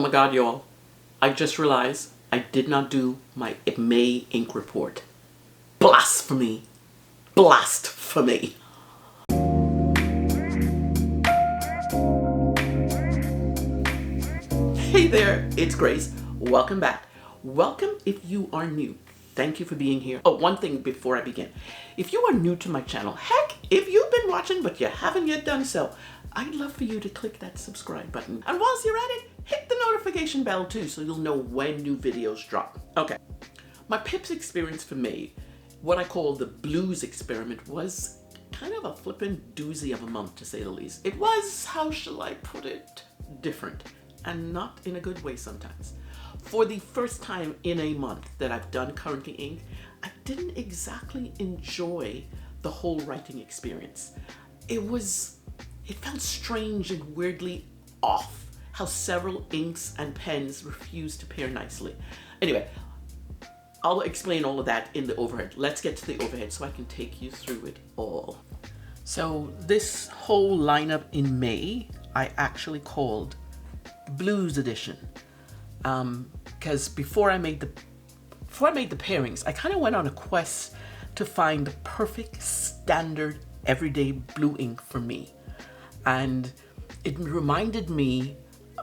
Oh my god, y'all. I just realized I did not do my May ink report. Blasphemy. Blasphemy. Hey there, it's Grace. Welcome back. Welcome if you are new. Thank you for being here. Oh, one thing before I begin. If you are new to my channel, heck, if you've been watching but you haven't yet done so, I'd love for you to click that subscribe button. And whilst you're at it, hit the notification bell too so you'll know when new videos drop. Okay, my Pips experience for May, what I call the blues experiment, was kind of a flippin' doozy of a month to say the least. It was, how shall I put it, different, and not in a good way sometimes. For the first time in a month that I've done Currently Ink, I didn't exactly enjoy the whole writing experience. It felt strange and weirdly off how several inks and pens refused to pair nicely. Anyway, I'll explain all of that in the overhead. Let's get to the overhead so I can take you through it all. So this whole lineup in May, I actually called Blues Edition. Because before I made the pairings, I kind of went on a quest to find the perfect standard everyday blue ink for me. And it reminded me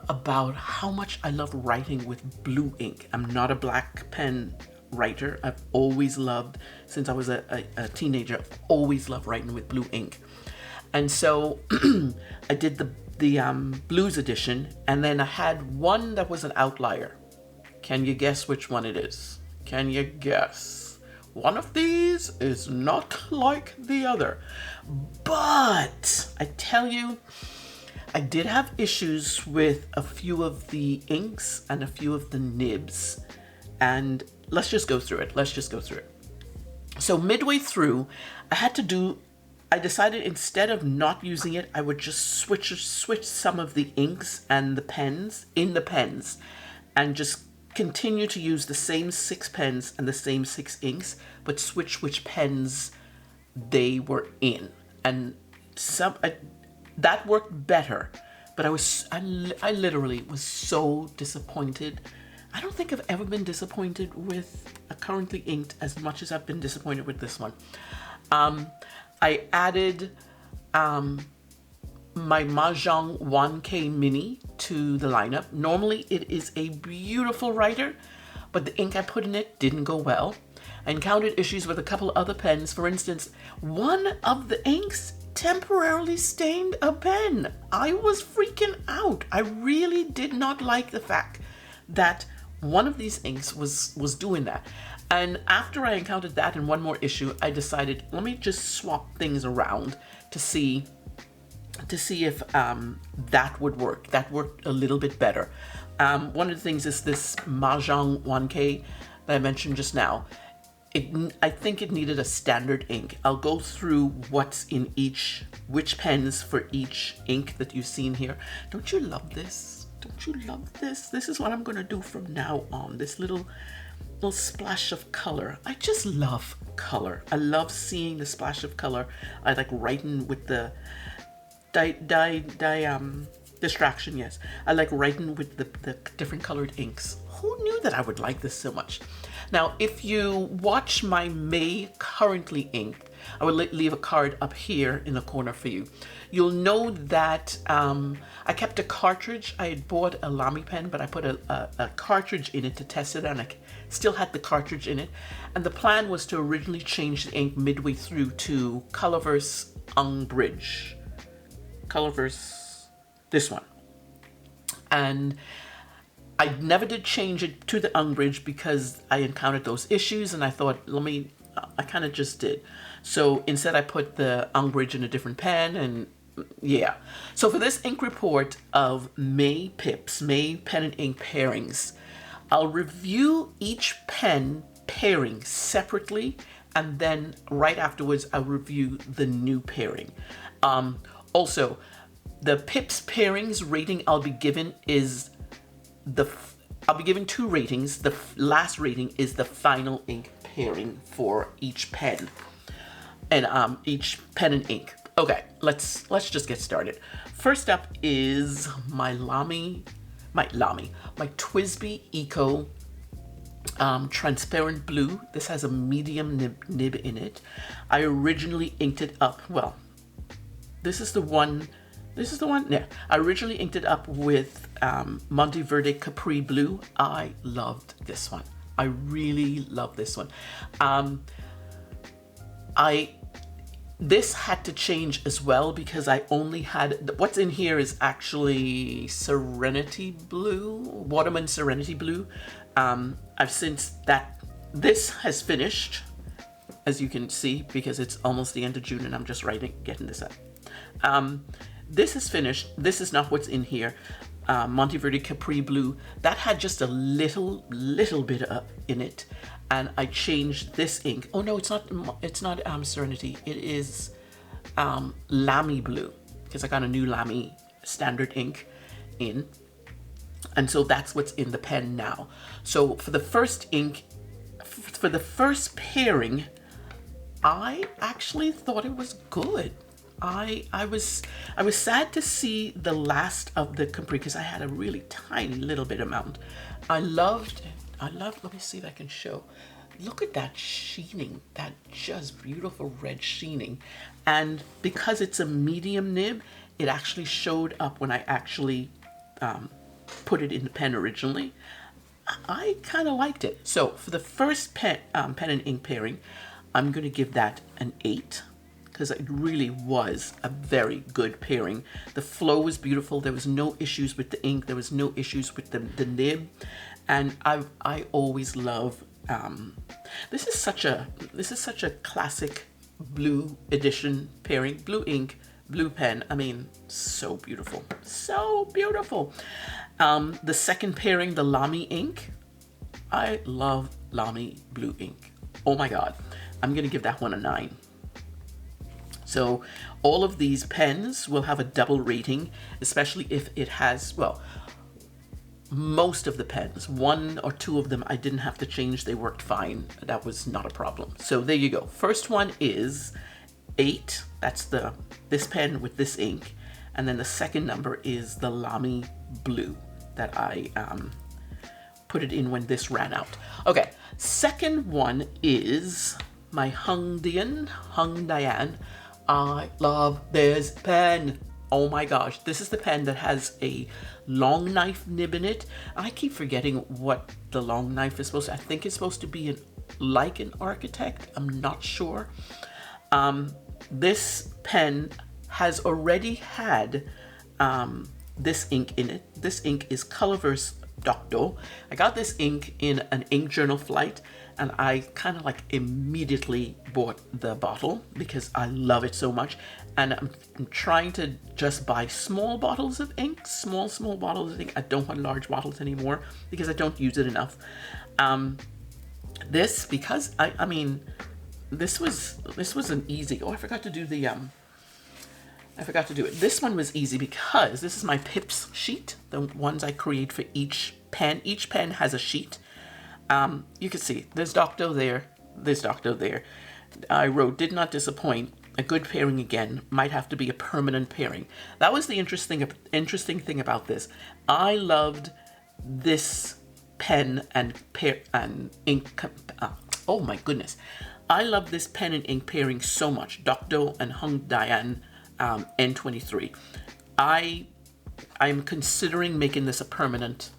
about how much I love writing with blue ink. I'm not a black pen writer. I've always loved, since I was a teenager, I've always loved writing with blue ink. And so I did the blues edition, and then I had one that was an outlier. Can you guess which one it is? Can you guess? One of these is not like the other. But I tell you, I did have issues with a few of the inks and a few of the nibs. And let's just go through it. So midway through, I decided instead of not using it, I would just switch some of the inks and the pens in the pens and just continue to use the same 6 pens and the same 6 inks, but switch which pens they were in. And that worked better, but I literally was so disappointed. I don't think I've ever been disappointed with a Currently Inked as much as I've been disappointed with this one. I added my Majohn 1K Mini to the lineup. Normally it is a beautiful writer, but the ink I put in it didn't go well. I encountered issues with a couple other pens. For instance, one of the inks temporarily stained a pen. I was freaking out. I really did not like the fact that one of these inks was doing that. And after I encountered that and one more issue, I decided, let me just swap things around to see if that would work. That worked a little bit better. One of the things is this Majohn 1K that I mentioned just now. I think it needed a standard ink. I'll go through what's in which pens for each ink that you've seen here. Don't you love this? Don't you love this? This is what I'm gonna do from now on. This little splash of color. I just love color. I love seeing the splash of color. I like writing with the distraction, yes. I like writing with the different colored inks. Who knew that I would like this so much? Now, if you watch my May Currently Inked, I will leave a card up here in the corner for you. You'll know that I kept a cartridge. I had bought a Lamy pen, but I put a cartridge in it to test it, and I still had the cartridge in it. And the plan was to originally change the ink midway through to Colorverse Bridge. Colorverse, this one. And I never did change it to the Bridge because I encountered those issues, and I thought, I kind of just did. So instead I put the Bridge in a different pen, and yeah. So for this ink report of May Pips, May Pen and Ink Pairings, I'll review each pen pairing separately, and then right afterwards I'll review the new pairing. Also, the Pips pairings rating I'll be given is I'll be given 2 ratings. The last rating is the final ink pairing for each pen and each pen and ink. Okay, let's just get started. First up is my Lamy my TWSBI Eco transparent blue. This has a medium nib in it. I originally inked it up, well, this is the one, yeah. I originally inked it up with Monteverde Capri blue. I loved this one. I really love this one. This had to change as well because I only had, what's in here is actually Serenity Blue, Waterman Serenity Blue. I've since this has finished, as you can see, because it's almost the end of June and I'm just getting this up. This is finished. This is not what's in here. Monteverde Capri Blue, that had just a little bit in it. And I changed this ink. Oh no, it's not Serenity. It is Lamy Blue, because I got a new Lamy standard ink in. And so that's what's in the pen now. So for the first ink, for the first pairing, I actually thought it was good. I was sad to see the last of the Capri because I had a really tiny little bit amount. I loved, let me see if I can show. Look at that sheening, that just beautiful red sheening. And because it's a medium nib, it actually showed up when I actually put it in the pen originally. I kind of liked it. So for the first pen and ink pairing, I'm going to give that an 8. Because it really was a very good pairing. The flow was beautiful. There was no issues with the ink. There was no issues with the nib. And I always love, this is such a classic blue edition pairing. Blue ink, blue pen. I mean, so beautiful. So beautiful. The second pairing, the Lamy ink. I love Lamy blue ink. Oh my God. I'm going to give that one a 9. So all of these pens will have a double rating, especially if it has, well, most of the pens, 1 or 2 of them I didn't have to change. They worked fine. That was not a problem. So there you go. First one is 8. That's this pen with this ink. And then the second number is the Lamy blue that I put it in when this ran out. Okay, second one is my Hongdian. I love this pen. Oh my gosh, this is the pen that has a long knife nib in it. I keep forgetting what the long knife is supposed to, I think it's supposed to be like an architect. I'm not sure. This pen has already had this ink in it. This ink is Colorverse Dokdo. I got this ink in an ink journal flight and I kind of like immediately bought the bottle because I love it so much. And I'm trying to just buy small bottles of ink, small bottles of ink. I don't want large bottles anymore because I don't use it enough. This, because I mean, this was an easy, oh, I forgot to do the, I forgot to do it. This one was easy because this is my pips sheet, the ones I create for each pen. Each pen has a sheet. You can see there's Dokdo there, there's Dokdo there. I wrote, did not disappoint. A good pairing again, might have to be a permanent pairing. That was the interesting thing about this. I loved this pen and ink. Oh my goodness. I love this pen and ink pairing so much. Dokdo and Hongdian N23. I'm considering making this a permanent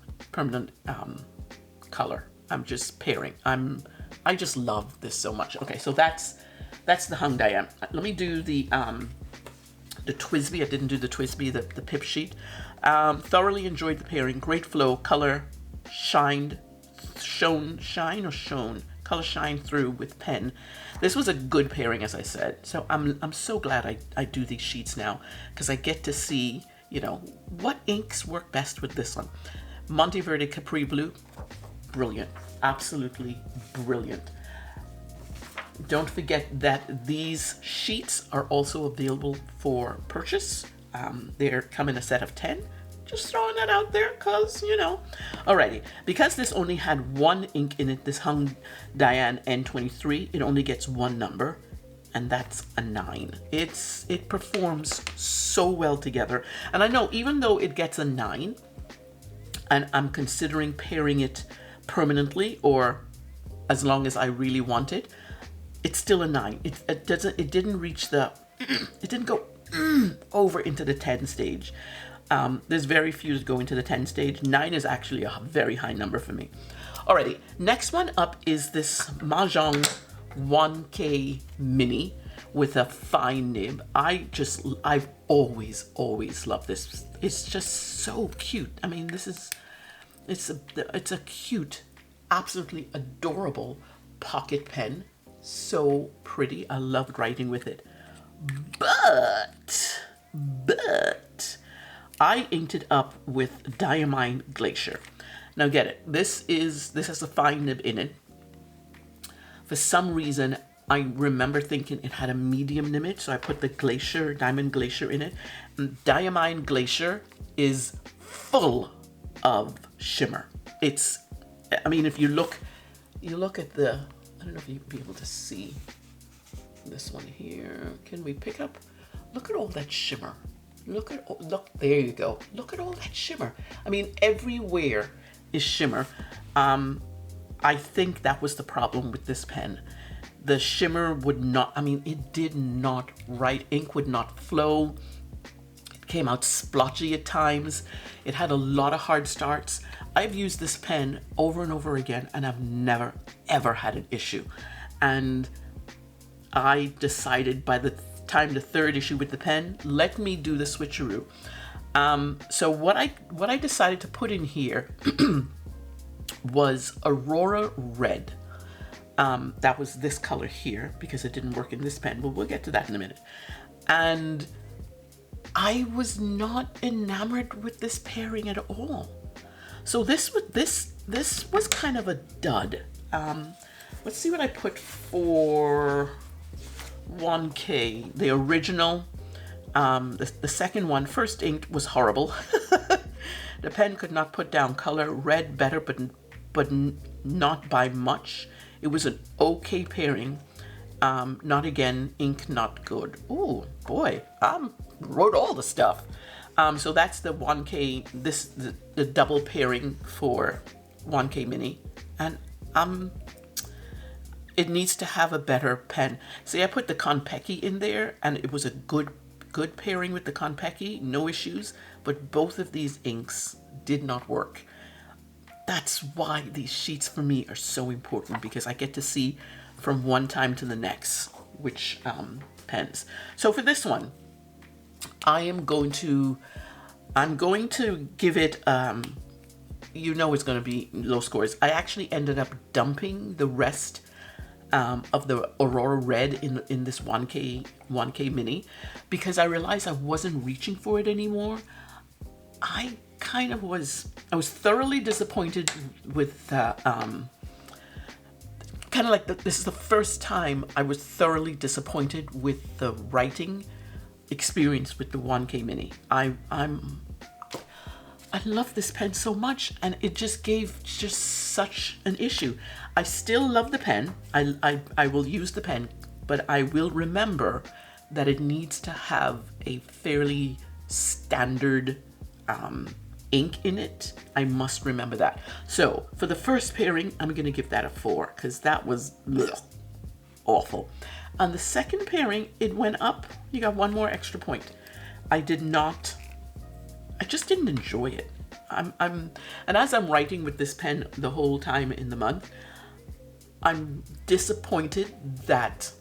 color. I'm just pairing. I just love this so much. Okay, so that's the Hongdian. Let me do the TWSBI. I didn't do the TWSBI, the pip sheet. Thoroughly enjoyed the pairing. Great flow, color shine through with pen. This was a good pairing, as I said. So I'm so glad I do these sheets now because I get to see, you know, what inks work best with this one. Monteverde Capri Blue, brilliant, absolutely brilliant. Don't forget that these sheets are also available for purchase. They come in a set of 10. Just throwing that out there because, you know. Alrighty, because this only had one ink in it, this Hongdian N23, it only gets one number, and that's a 9. It performs so well together. And I know even though it gets a 9, and I'm considering pairing it permanently or as long as I really want it, it's still a 9. It didn't reach the, it didn't go over into the 10 stage. There's very few that go into the 10 stage. 9 is actually a very high number for me. Alrighty, next one up is this Majohn 1K Mini with a fine nib. I've always loved this. It's just so cute. I mean, it's a cute, absolutely adorable pocket pen. So pretty. I loved writing with it. But I inked it up with Diamine Glacier. Now get it. This has a fine nib in it. For some reason, I remember thinking it had a medium nib, so I put the Glacier, Diamine Glacier in it. And Diamine Glacier is full of shimmer. I mean, if you look at the, I don't know if you'll be able to see this one here. Can we pick up? Look at all that shimmer. Look, there you go. Look at all that shimmer. I mean, everywhere is shimmer. I think that was the problem with this pen. The shimmer would not, I mean, it did not write. Ink would not flow. It came out splotchy at times. It had a lot of hard starts. I've used this pen over and over again, and I've never, ever had an issue. And I decided by the time the third issue with the pen, let me do the switcheroo. So what I decided to put in here was Aurora Red. That was this color here because it didn't work in this pen, but we'll get to that in a minute. And I was not enamored with this pairing at all. So this was kind of a dud. Let's see what I put for 1K. The original, the second one, first inked, was horrible. The pen could not put down color. Red better, but not by much. It was an okay pairing. Not again, ink not good. Oh boy, wrote all the stuff. So that's the 1K, the double pairing for 1K Mini. And it needs to have a better pen. See, I put the Konpeki in there and it was a good pairing with the Konpeki, no issues, but both of these inks did not work. That's why these sheets for me are so important, because I get to see from one time to the next which pens. So for this one, I'm going to give it, you know, it's going to be low scores. I actually ended up dumping the rest of the Aurora Red in this 1K Mini because I realized I wasn't reaching for it anymore. I was thoroughly disappointed with kind of like this is the first time I was thoroughly disappointed with the writing experience with the 1K Mini. I love this pen so much, and it just gave just such an issue. I still love the pen. I will use the pen, but I will remember that it needs to have a fairly standard ink in it. I must remember that. So for the first pairing, I'm gonna give that a 4 because that was awful. On the second pairing, it went up. You got one more extra point. I just didn't enjoy it. And as I'm writing with this pen the whole time in the month, I'm disappointed that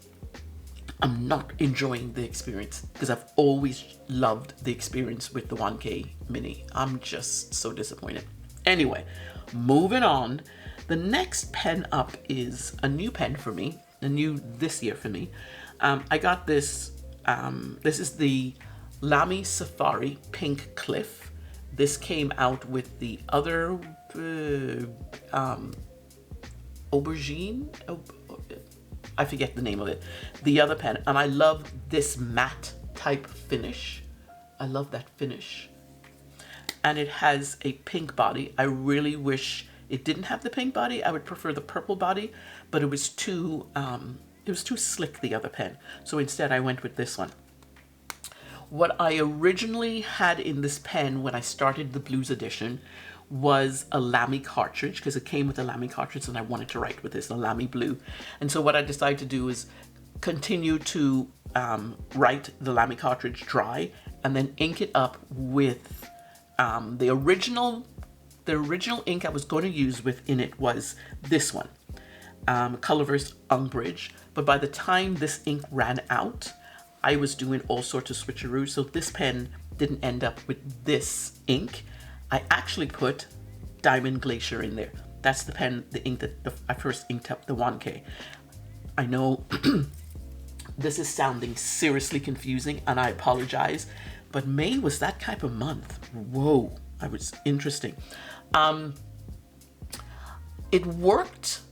I'm not enjoying the experience because I've always loved the experience with the 1K Mini. I'm just so disappointed. Anyway, moving on. The next pen up is a new pen for me, this year for me. I got this, this is the Lamy Safari Pink Cliff. This came out with the other aubergine. I forget the name of it. The other pen, and I love this matte type finish. I love that finish. And it has a pink body. I really wish it didn't have the pink body. I would prefer the purple body, but it was too slick, the other pen. So instead I went with this one. What I originally had in this pen when I started the Blues edition was a Lamy cartridge, because it came with a Lamy cartridge and I wanted to write with this, a Lamy blue. And so what I decided to do is continue to write the Lamy cartridge dry and then ink it up with the original ink I was going to use within it was this one, Colorverse Umbridge. But by the time this ink ran out, I was doing all sorts of switcheroos, so this pen didn't end up with this ink. I actually put Diamine Glacier in there. That's the pen, the ink that I first inked up the 1K. I know this is sounding seriously confusing and I apologize, but May was that type of month. Whoa, I was interesting. It worked.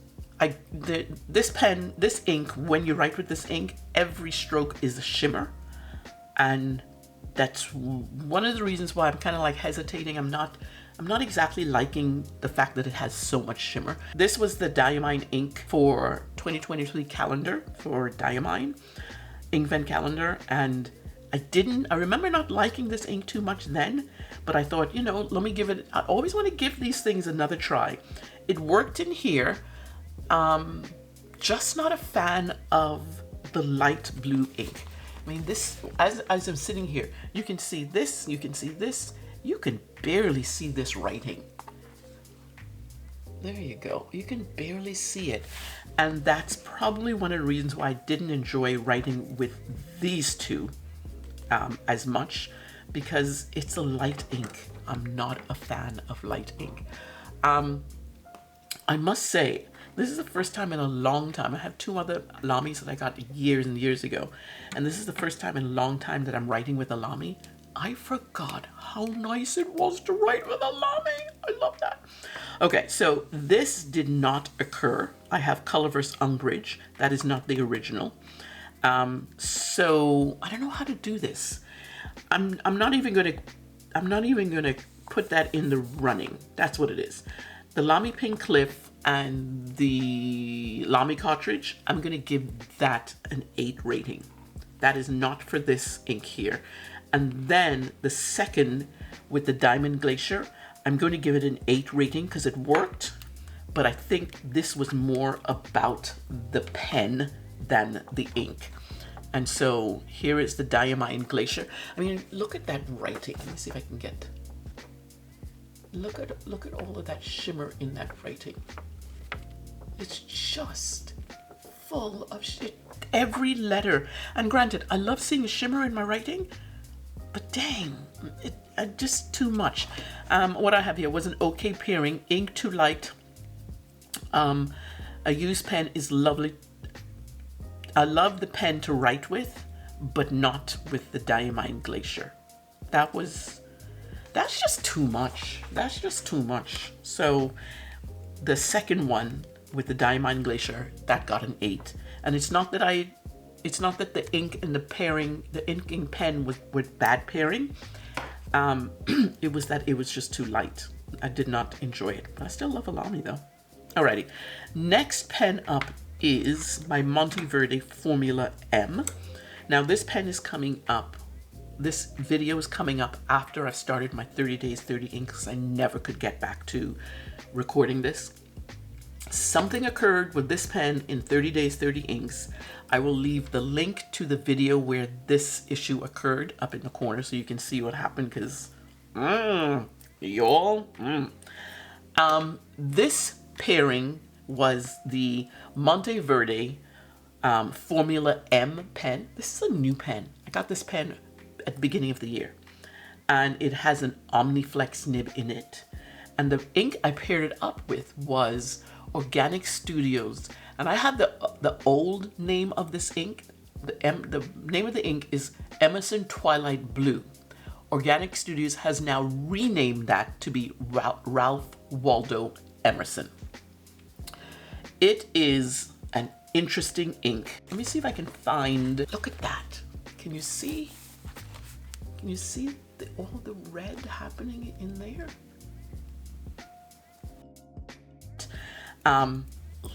This ink, when you write with this ink, every stroke is a shimmer. And that's one of the reasons why I'm kind of like hesitating. I'm not exactly liking the fact that it has so much shimmer. This was the Diamine ink for 2023 calendar for Diamine, Inkven calendar. And I remember not liking this ink too much then, but I thought, you know, let me give it, I always want to give these things another try. It worked in here. Just not a fan of the light blue ink. I mean, this, as I'm sitting here, you can see this, you can see this, you can barely see this writing. There you go. You can barely see it. And that's probably one of the reasons why I didn't enjoy writing with these two as much, because it's a light ink. I'm not a fan of light ink. I must say, this is the first time in a long time. I have two other Lamys that I got years and years ago. And this is the first time in a long time that I'm writing with a Lamy. I forgot how nice it was to write with a Lamy. I love that. Okay, so this did not occur. I have Colorverse Umbridge. That is not the original. So I don't know how to do this. I'm not even gonna put that in the running. That's what it is. The Lamy Pink Cliff and the Lamy cartridge, I'm gonna give that an 8 rating. That is not for this ink here. And then the second with the Diamine Glacier, I'm going to give it an 8 rating because it worked, but I think this was more about the pen than the ink. And so here is the Diamine Glacier. I mean, look at that writing. Let me see if I can get, look at all of that shimmer in that writing. It's just full of shit. Every letter. And granted, I love seeing shimmer in my writing, but dang, just too much. What I have here was an OK pairing, ink too light. A used pen is lovely. I love the pen to write with, but not with the Diamine Glacier. That's just too much. That's just too much. So the second one with the Diamine Glacier, that got an 8. And it's not that the ink and the pairing, the inking pen with bad pairing. It was that it was just too light. I did not enjoy it, but I still love a Lamy though. Alrighty, next pen up is my Monteverde Formula M. Now this pen is coming up. This video is coming up after I started my 30 days 30 inks. I never could get back to recording this. Something occurred with this pen in 30 days 30 inks. I will leave the link to the video where this issue occurred up in the corner so you can see what happened, because y'all. This pairing was the Monteverde Formula M pen. This is a new pen. I got this pen at the beginning of the year, and it has an Omniflex nib in it. And the ink I paired it up with was Organic Studios, and I have the old name of this ink. The name of the ink is Emerson Twilight Blue. Organic Studios has now renamed that to be Ralph Waldo Emerson. It is an interesting ink. Let me see if I can find. Look at that. Can you see? Can you see all the red happening in there?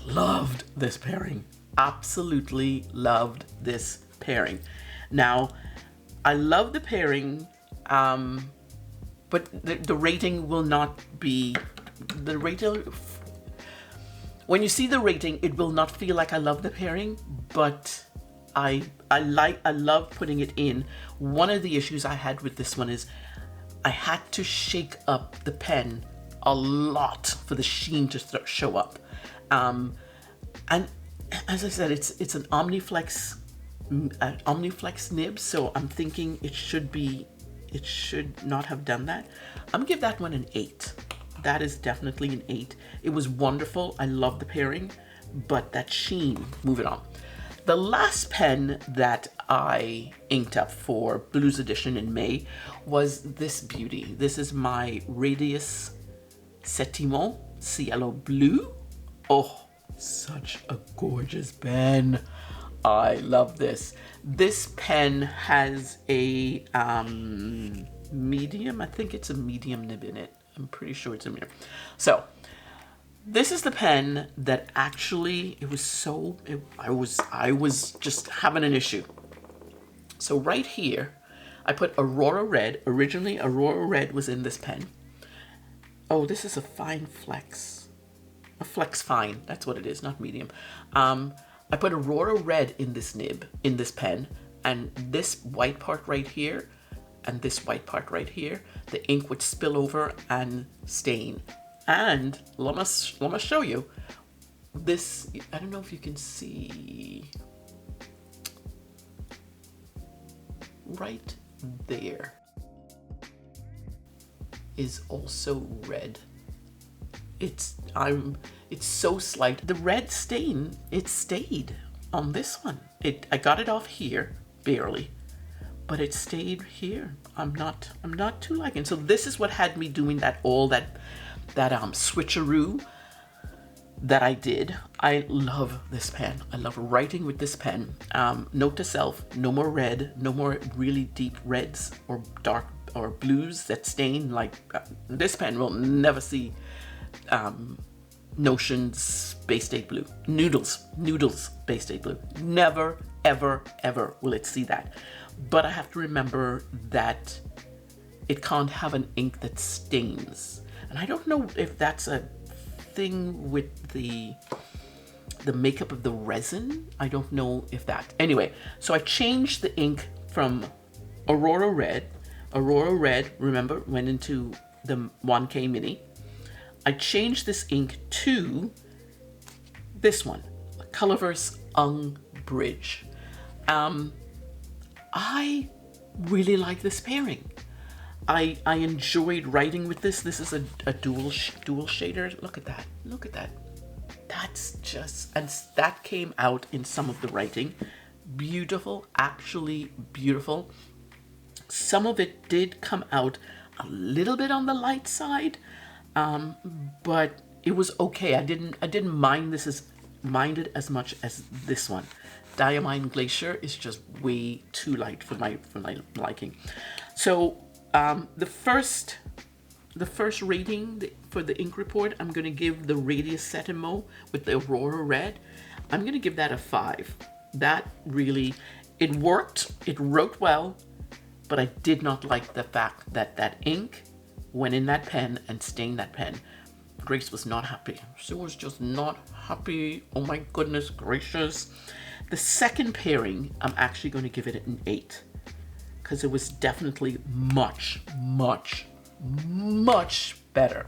Loved this pairing. Absolutely loved this pairing. Now, I love the pairing, but but the rating will not be, the rating, when you see the rating, it will not feel like I love the pairing, but I love putting it in. One of the issues I had with this one is I had to shake up the pen a lot for the sheen to show up. And as I said, it's an Omniflex nib, so I'm thinking it should not have done that. I'm gonna give that one an 8. That is definitely an 8. It was wonderful. I love the pairing, but that sheen, moving on. The last pen that I inked up for Blues Edition in May was this beauty. This is my Radius Setimo Cielo Blue. Oh, such a gorgeous pen. I love this. This pen has a medium, I think it's a medium nib in it. I'm pretty sure it's a medium. So this is the pen that actually, I was just having an issue. So right here, I put Aurora Red. Originally, Aurora Red was in this pen. Oh, this is a fine flex. A flex fine, that's what it is, not medium. I put Aurora Red in this nib, in this pen, and this white part right here, and this white part right here, the ink would spill over and stain. And let me show you this. I don't know if you can see right there is also red. It's so slight. The red stain, it stayed on this one. I got it off here barely, but it stayed here. I'm not too liking. So this is what had me doing that switcheroo that I did. I love this pen. I love writing with this pen. Note to self, no more red, no more really deep reds or dark or blues that stain. Like this pen will never see Notion's Bay State Blue. Noodles Bay State Blue. Never, ever, ever will it see that. But I have to remember that it can't have an ink that stains. And I don't know if that's a thing with the makeup of the resin. I don't know if that. Anyway, so I changed the ink from Aurora Red. Aurora Red, remember, went into the 1K Mini. I changed this ink to this one, Colorverse Eung Bridge. I really like this pairing. I enjoyed writing with this. This is a dual shader. Look at that. Look at that. That's just, and that came out in some of the writing. Beautiful, actually beautiful. Some of it did come out a little bit on the light side, but it was okay. I didn't mind it as much as this one. Diamine Glacier is just way too light for my liking. So the first rating for the ink report, I'm going to give the Radius Setimo with the Aurora Red. I'm going to give that a 5. That really, it worked. It wrote well, but I did not like the fact that that ink went in that pen and stained that pen. Grace was not happy. She was just not happy. Oh my goodness gracious. The second pairing, I'm actually going to give it an 8 because it was definitely much, much, much better.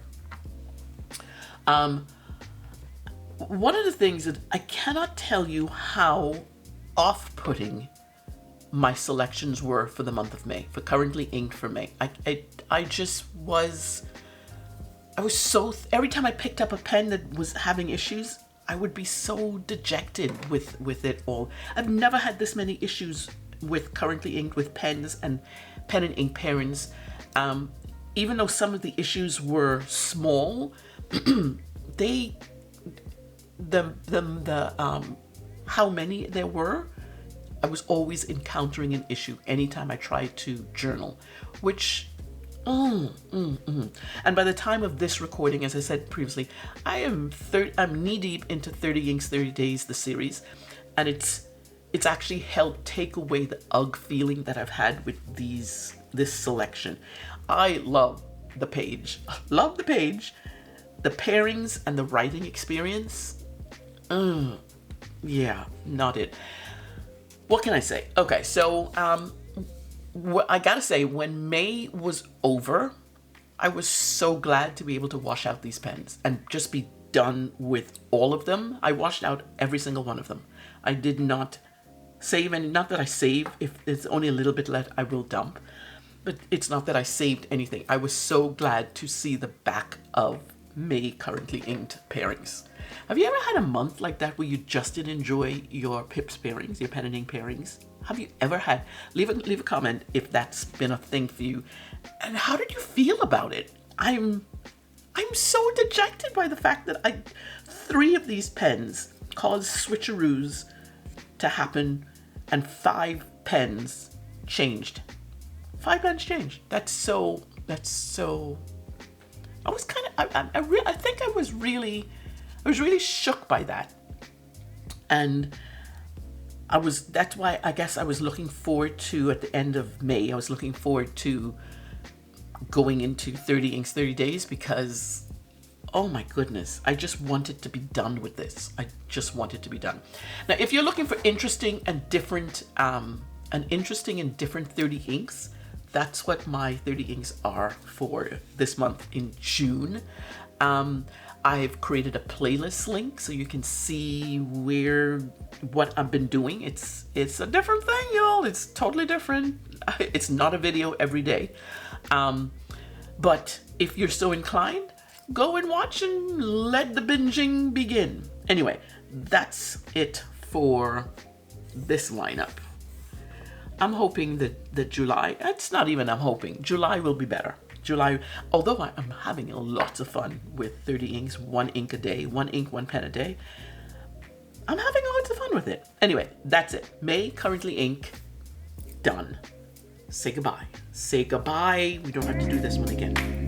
One of the things that I cannot tell you how off-putting my selections were for the month of May, for currently inked for May. I was so, every time I picked up a pen that was having issues, I would be so dejected with it all. I've never had this many issues with currently inked with pens and pen and ink pairings. Even though some of the issues were small, how many there were, I was always encountering an issue anytime I tried to journal, which, and by the time of this recording, as I said previously, I'm knee deep into 30 Inks, 30 Days, the series, and it's actually helped take away the ugh feeling that I've had with this selection. I love the page. Love the page. The pairings and the writing experience. Yeah, not it. What can I say? Okay, so I gotta say, when May was over, I was so glad to be able to wash out these pens and just be done with all of them. I washed out every single one of them. I did not save any, not that I save. If there's only a little bit left, I will dump. But it's not that I saved anything. I was so glad to see the back of May currently inked pairings. Have you ever had a month like that where you just didn't enjoy your pips pairings, your pen and ink pairings? Have you ever had? Leave a comment if that's been a thing for you. And how did you feel about it? I'm so dejected by the fact that 3 of these pens caused switcheroos to happen and 5 pens changed. 5 pens changed. That's so. I was kind of. I think I was really shook by that, and that's why I guess I was looking forward to, at the end of May, I was looking forward to going into 30 inks 30 days, because oh my goodness, I just wanted to be done with this. I just wanted to be done. Now, if you're looking for interesting and different 30 inks, that's what my 30 inks are for this month in June. I've created a playlist link so you can see what I've been doing. It's a different thing, y'all. It's totally different. It's not a video every day. But if you're so inclined, go and watch and let the binging begin. Anyway, that's it for this lineup. I'm hoping that July, it's not even I'm hoping, July will be better. July, although I'm having lots of fun with 30 inks, 1 ink a day, 1 ink, 1 pen a day, I'm having lots of fun with it. Anyway, that's it. May currently ink, done. Say goodbye. Say goodbye. We don't have to do this one again.